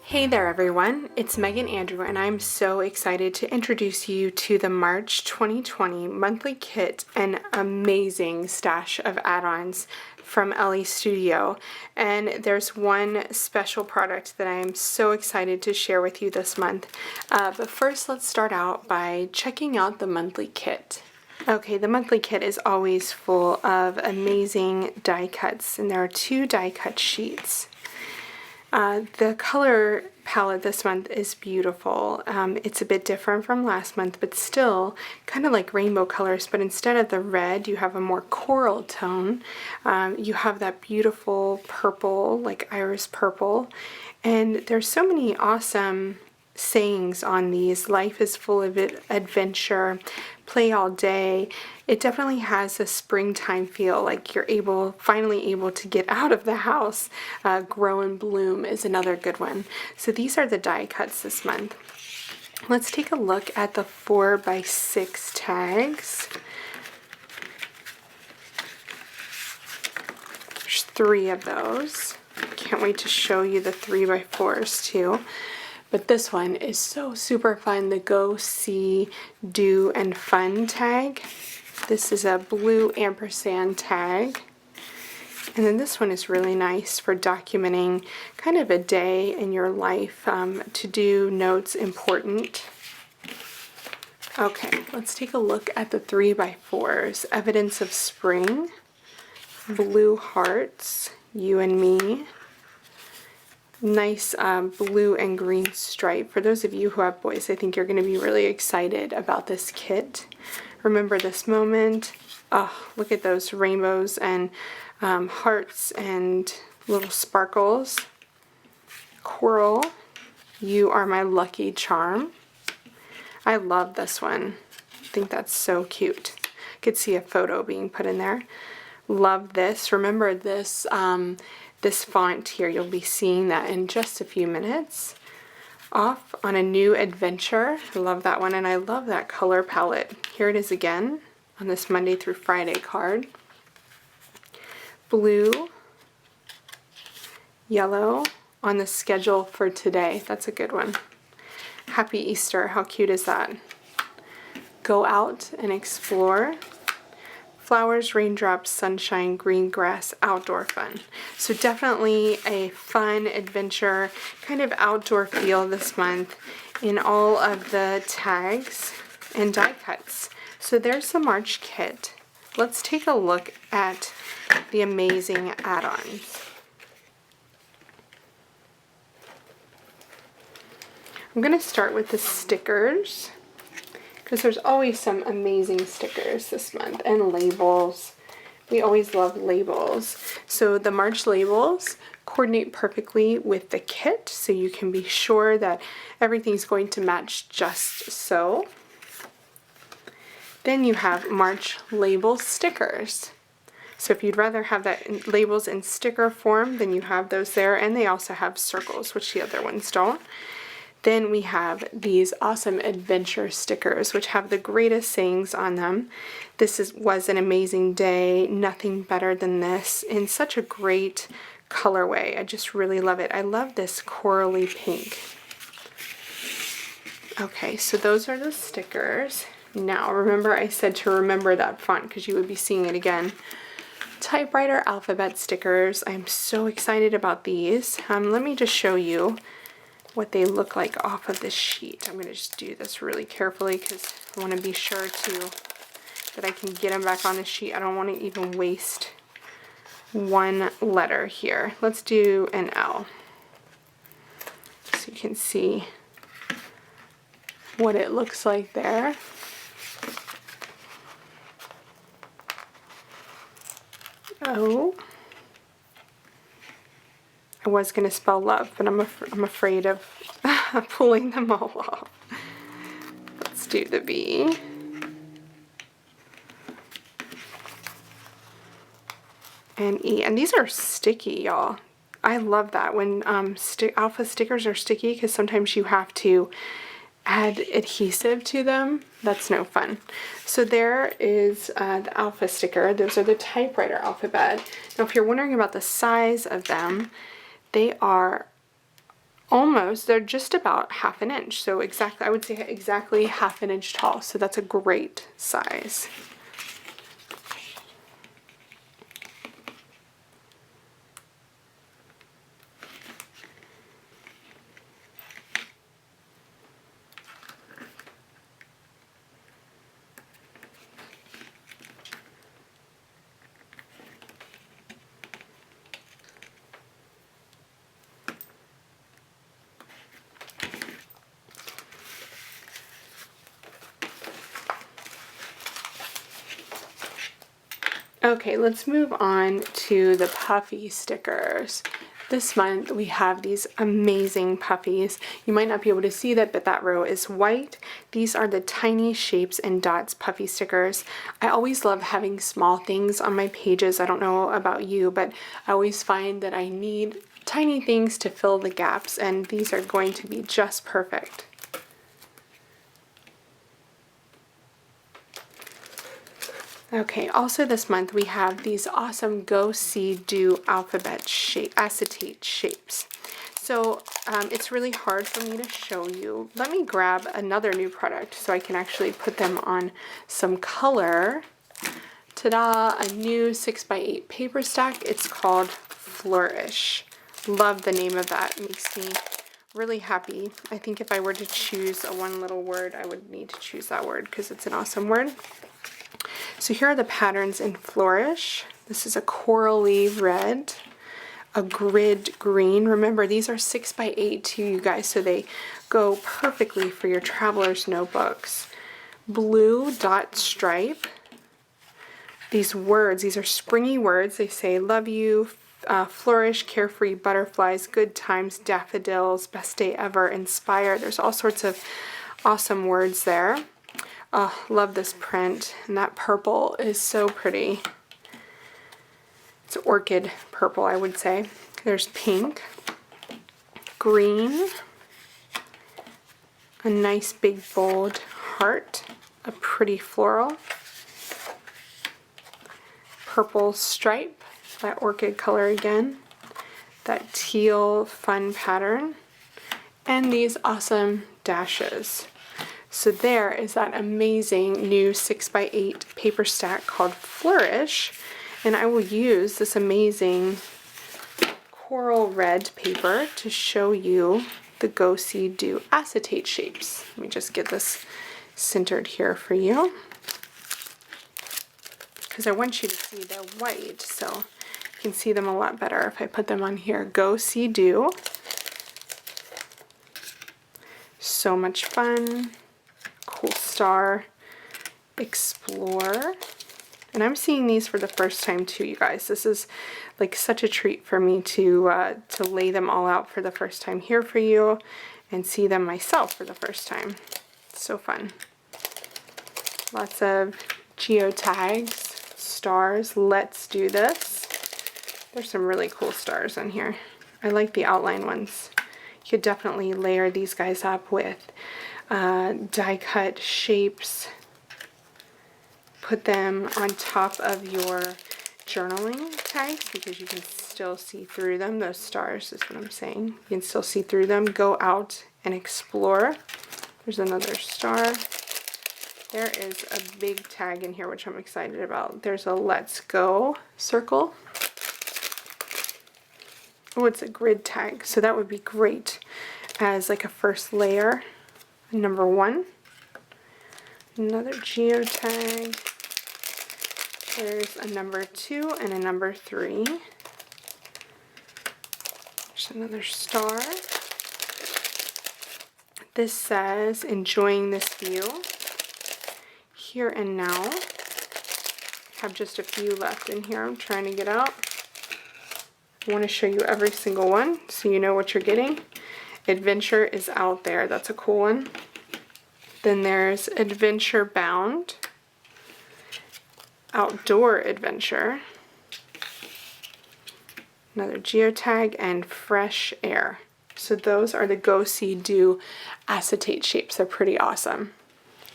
Hey there everyone, it's Megan Andrew and I'm so excited to introduce you to the March 2020 monthly kit, an amazing stash of add-ons from Elle Studio. And there's one special product that I'm so excited to share with you this month. But first let's start out by checking out the monthly kit. Okay, the monthly kit is always full of amazing die cuts, and there are 2 die cut sheets. The color palette this month is beautiful. It's a bit different from last month, but still kind of like rainbow colors, but instead of the red, you have a more coral tone. You have that beautiful purple, like iris purple, and there's so many awesome sayings on these. Life is full of adventure, play all day. It definitely has a springtime feel, like you're finally able to get out of the house. Grow and bloom is another good one. So these are the die cuts this month. Let's take a look at the 4x6 tags. There's 3 of those. Can't wait to show you the 3x4s too. But this one is so super fun, the Go, See, Do, and Fun tag. This is a blue ampersand tag. And then this one is really nice for documenting kind of a day in your life, to do notes important. Okay, let's take a look at the 3x4s. Evidence of Spring, Blue Hearts, You and Me. Nice blue and green stripe. For those of you who have boys, I think you're going to be really excited about this kit. Remember this moment. Oh, look at those rainbows and hearts and little sparkles. Coral, You Are My Lucky Charm. I love this one. I think that's so cute. I could see a photo being put in there. Love this. Remember this this font here, you'll be seeing that in just a few minutes. Off on a New Adventure. I love that one, and I love that color palette. Here it is again on this Monday through Friday card. Blue, Yellow on the Schedule for Today. That's a good one. Happy Easter. How cute is that? Go Out and Explore. Flowers, Raindrops, Sunshine, Green Grass, Outdoor Fun. So definitely a fun adventure, kind of outdoor feel this month in all of the tags and die cuts. So there's the March kit. Let's take a look at the amazing add-ons. I'm going to start with the stickers, because there's always some amazing stickers this month, and labels. We always love labels. So the March labels coordinate perfectly with the kit, so you can be sure that everything's going to match just so. Then you have March label stickers. So if you'd rather have that in labels in sticker form, then you have those there, and they also have circles, which the other ones don't. Then we have these awesome adventure stickers, which have the greatest sayings on them. This was an amazing day, nothing better than this, in such a great colorway. I just really love it. I love this corally pink. Okay, so those are the stickers. Now, remember I said to remember that font because you would be seeing it again. Typewriter alphabet stickers. I'm so excited about these. Let me just show you what they look like off of this sheet. I'm going to just do this really carefully because I want to be sure that I can get them back on the sheet. I don't want to even waste one letter here. Let's do an L so you can see what it looks like there. O. I was going to spell love, but I'm afraid of pulling them all off. Let's do the B. And E. And these are sticky, y'all. I love that when alpha stickers are sticky, because sometimes you have to add adhesive to them. That's no fun. So there is the alpha sticker. Those are the typewriter alphabet. Now if you're wondering about the size of them, they are almost, they're just about 1/2 an inch. So exactly, I would say exactly 1/2 an inch tall. So that's a great size. Okay, let's move on to the puffy stickers. This month we have these amazing puffies. You might not be able to see that, but that row is white. These are the tiny shapes and dots puffy stickers. I always love having small things on my pages. I don't know about you, but I always find that I need tiny things to fill the gaps, and these are going to be just perfect. Okay, also this month we have these awesome Go See Do alphabet acetate shapes. So it's really hard for me to show you. Let me grab another new product so I can actually put them on some color. Ta-da! A new 6x8 paper stack. It's called Flourish. Love the name of that. It makes me really happy. I think if I were to choose a one little word, I would need to choose that word because it's an awesome word. So here are the patterns in Flourish. This is a corally red, a grid green. Remember, these are 6x8 too, you guys, so they go perfectly for your traveler's notebooks. Blue dot stripe. These words, these are springy words. They say love you, flourish, carefree, butterflies, good times, daffodils, best day ever, inspire. There's all sorts of awesome words there. Oh, love this print, and that purple is so pretty. It's orchid purple, I would say. There's pink, green, a nice big bold heart, a pretty floral, purple stripe, that orchid color again, that teal fun pattern, and these awesome dashes. So there is that amazing new 6x8 paper stack called Flourish, and I will use this amazing coral red paper to show you the Go See Do acetate shapes. Let me just get this centered here for you because I want you to see they're white, so you can see them a lot better if I put them on here. Go See Do. So much fun. Cool star, explore, and I'm seeing these for the first time too, you guys. This is like such a treat for me to lay them all out for the first time here for you and see them myself for the first time. It's so fun. Lots of geotags, stars. Let's do this. There's some really cool stars on here. I like the outline ones. You could definitely layer these guys up with die cut shapes, put them on top of your journaling tags because you can still see through them. Those stars is what I'm saying. You can still see through them. Go out and explore. There's another star. There is a big tag in here which I'm excited about. There's a let's go circle. Oh, it's a grid tag, so that would be great as like a first layer. Number 1, another geotag. There's a number 2 and a number 3. There's another star. This says enjoying this view. Here and now. I have just a few left in here I'm trying to get out. I want to show you every single one so you know what you're getting. Adventure is out there. That's a cool one. Then there's Adventure Bound, Outdoor Adventure, another geotag, and Fresh Air. So those are the Go See Do acetate shapes. They're pretty awesome.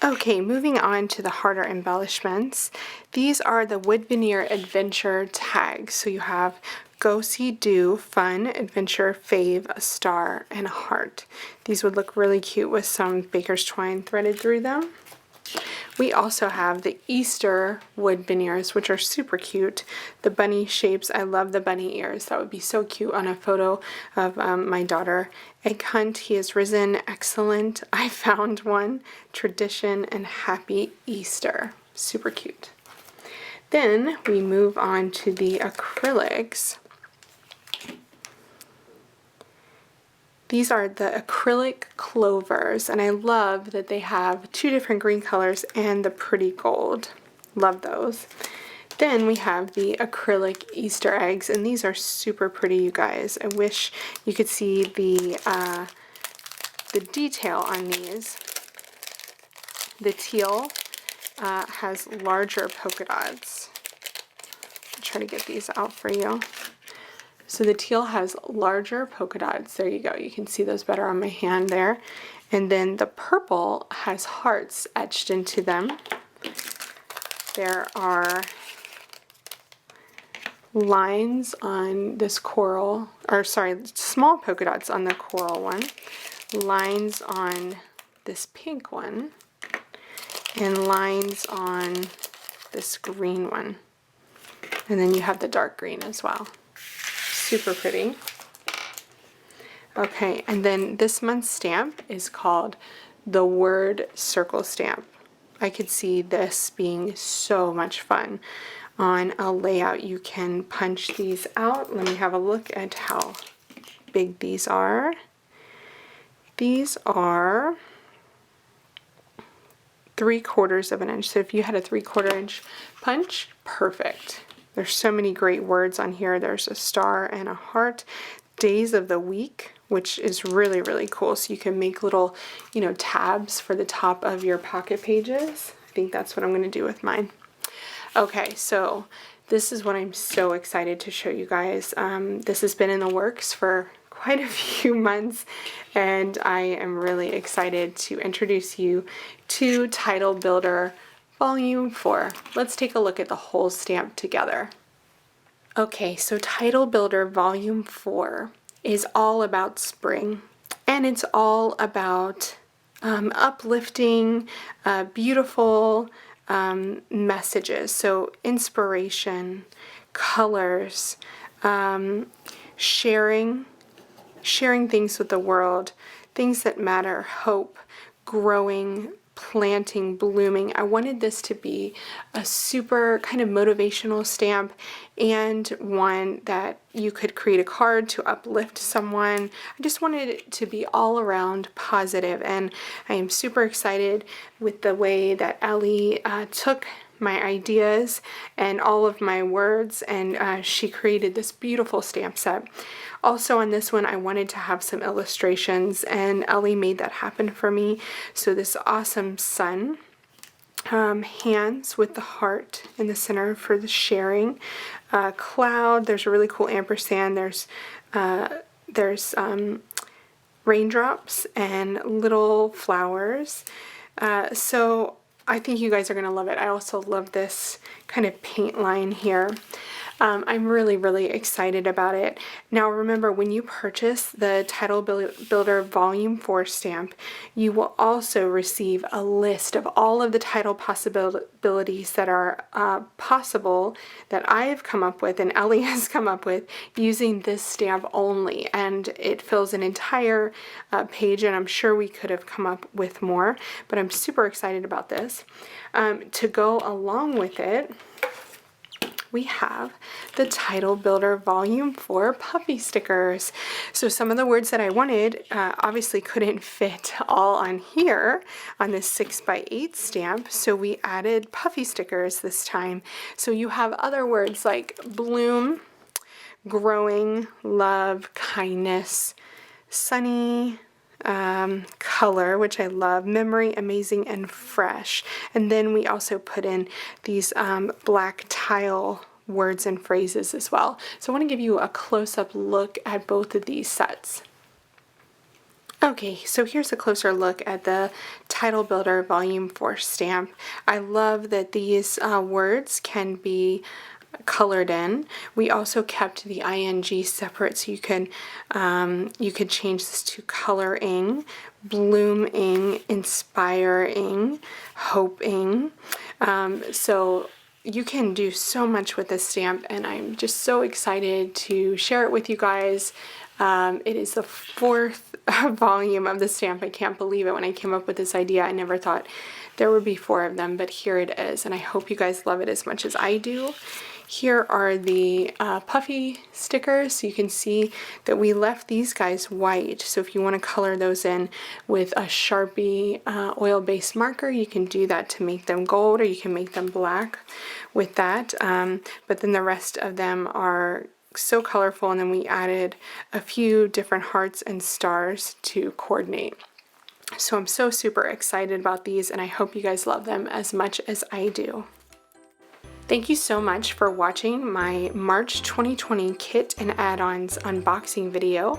Okay, moving on to the harder embellishments. These are the wood veneer adventure tags. So you have Go See Do, Fun, Adventure, Fave, a Star, and a Heart. These would look really cute with some baker's twine threaded through them. We also have the Easter wood veneers, which are super cute. The bunny shapes, I love the bunny ears. That would be so cute on a photo of my daughter. Egg Hunt, He Is Risen, excellent. I found one. Tradition, and Happy Easter. Super cute. Then we move on to the acrylics. These are the acrylic clovers, and I love that they have 2 different green colors and the pretty gold. Love those. Then we have the acrylic Easter eggs, and these are super pretty, you guys. I wish you could see the detail on these. The teal has larger polka dots. I'll try to get these out for you. So the teal has larger polka dots. There you go. You can see those better on my hand there. And then the purple has hearts etched into them. There are lines on this coral, or sorry, small polka dots on the coral one, lines on this pink one, and lines on this green one. And then you have the dark green as well. Super pretty. Okay, and then this month's stamp is called the Word Circle Stamp. I could see this being so much fun on a layout. You can punch these out. Let me have a look at how big these are. These are 3/4 of an inch. So if you had a 3/4 inch punch, perfect. There's so many great words on here. There's a star and a heart. Days of the week, which is really, really cool. So you can make little, tabs for the top of your pocket pages. I think that's what I'm going to do with mine. Okay, so this is what I'm so excited to show you guys. This has been in the works for quite a few months, and I am really excited to introduce you to Title Builder Volume 4. Let's take a look at the whole stamp together. Okay, so Title Builder Volume 4 is all about spring, and it's all about uplifting, beautiful messages. So inspiration, colors, sharing things with the world, things that matter, hope, growing, planting, blooming. I wanted this to be a super kind of motivational stamp, and one that you could create a card to uplift someone. I just wanted it to be all around positive, and I am super excited with the way that Elle took my ideas and all of my words, and she created this beautiful stamp set. Also on this one, I wanted to have some illustrations, and Elle made that happen for me. So this awesome sun, hands with the heart in the center for the sharing, cloud, there's a really cool ampersand, there's raindrops and little flowers. So I think you guys are going to love it. I also love this kind of paint line here. I'm really, really excited about it. Now remember, when you purchase the Title Builder Volume 4 stamp, you will also receive a list of all of the title possibilities that are possible that I have come up with and Elle has come up with using this stamp only. And it fills an entire page, and I'm sure we could have come up with more, but I'm super excited about this. To go along with it, we have the Title Builder Volume 4 puffy stickers. So some of the words that I wanted obviously couldn't fit all on here on this 6x8 stamp, so we added puffy stickers this time. So you have other words like bloom, growing, love, kindness, sunny, color, which I love, memory, amazing, and fresh. And then we also put in these black tile words and phrases as well. So I want to give you a close-up look at both of these sets. Okay, so here's a closer look at the Title Builder Volume 4 stamp. I love that these words can be colored in. We also kept the ing separate, so you could change this to coloring, blooming, inspiring, hoping. So you can do so much with this stamp, and I'm just so excited to share it with you guys. It is the 4th volume of the stamp. I can't believe it. When I came up with this idea, I never thought there would be 4 of them, but here it is, and I hope you guys love it as much as I do. Here are the puffy stickers, so you can see that we left these guys white, so if you want to color those in with a Sharpie oil-based marker, you can do that to make them gold, or you can make them black with that, but then the rest of them are so colorful, and then we added a few different hearts and stars to coordinate. So I'm so super excited about these, and I hope you guys love them as much as I do. Thank you so much for watching my March 2020 kit and add-ons unboxing video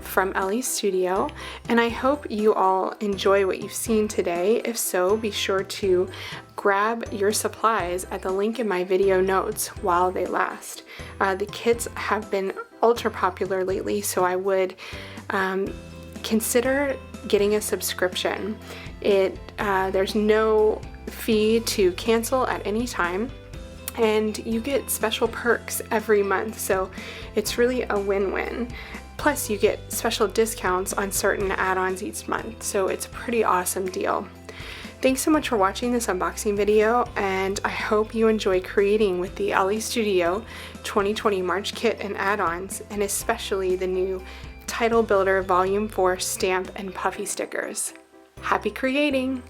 from Elle's studio, and I hope you all enjoy what you've seen today. If so, be sure to grab your supplies at the link in my video notes while they last. The kits have been ultra popular lately, so I would consider getting a subscription. There's no fee to cancel at any time, and you get special perks every month, so it's really a win-win. Plus you get special discounts on certain add-ons each month, so it's a pretty awesome deal. Thanks so much for watching this unboxing video, and I hope you enjoy creating with the Elle Studio 2020 March kit and add-ons, and especially the new Title Builder Volume 4 stamp and puffy stickers. Happy creating!